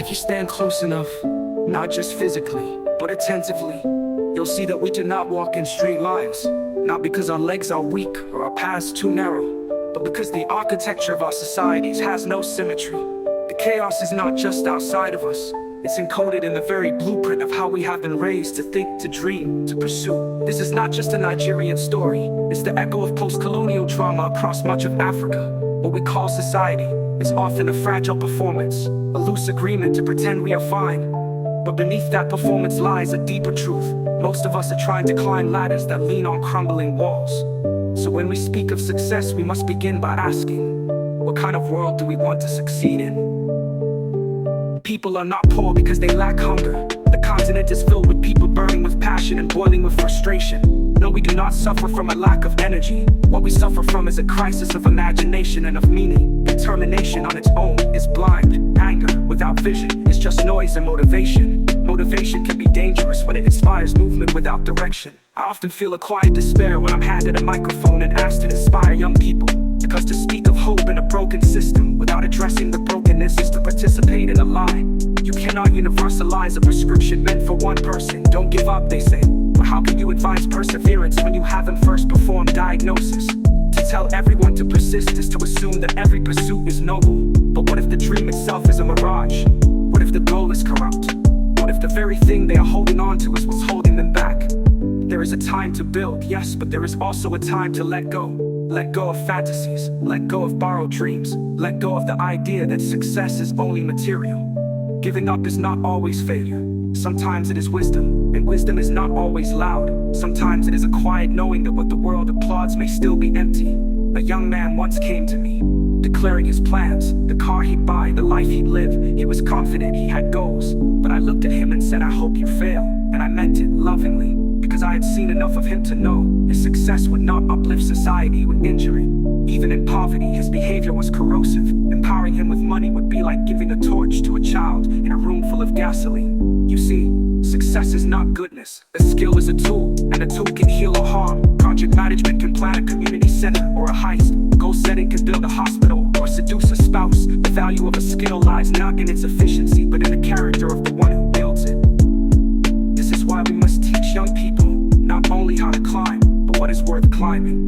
If you stand close enough, not just physically, but attentively, you'll see that we do not walk in straight lines, not because our legs are weak or our paths too narrow, but because the architecture of our societies has no symmetry. The chaos is not just outside of us, it's encoded in the very blueprint of how we have been raised to think, to dream, to pursue. This is not just a Nigerian story, it's the echo of post-colonial trauma across much of Africa. What we call society is often a fragile performance, a loose agreement to pretend we are fine. But beneath that performance lies a deeper truth. Most of us are trying to climb ladders that lean on crumbling walls. So when we speak of success, we must begin by asking, what kind of world do we want to succeed in? People are not poor because they lack hunger. The continent is filled with people burning with passion and boiling with frustration. No, we do not suffer from a lack of energy. What we suffer from is a crisis of imagination and of meaning. Determination on its own is blind. Anger without vision is just noise and motivation. Motivation can be dangerous when it inspires movement without direction. I often feel a quiet despair when I'm handed a microphone and asked to inspire young people. Because to speak of hope in a broken system without addressing the brokenness is to participate in a lie. You cannot universalize a prescription meant for one person. Don't give up, they say. But how can you advise perseverance when you haven't first performed diagnosis? To tell everyone to persist is to assume that every pursuit is noble. But what if the dream itself is a mirage? What if the goal is corrupt? What if the very thing they are holding on to is what's holding them back? There is a time to build, yes, but there is also a time to let go. Let go of fantasies, let go of borrowed dreams, let go of the idea that success is only material. Giving up is not always failure. Sometimes it is wisdom, and wisdom is not always loud. Sometimes it is a quiet knowing that what the world applauds may still be empty. A young man once came to me, declaring his plans, the car he'd buy, the life he'd live. He was confident he had goals, but I looked at him and said, I hope you fail. And I meant it lovingly, because I had seen enough of him to know his success would not uplift society, it would injure it. Even in poverty, his behavior was corrosive. Empowering him with money would be like giving a torch to a child in a room full of gasoline. You see, success is not goodness. A skill is a tool, and a tool can heal or harm. Project management can plan a community center or a heist. Goal setting can build a hospital or seduce a spouse. The value of a skill lies not in its efficiency, but in the character of the one who wields it. This is why we must teach young people not only how to climb, but what is worth climbing.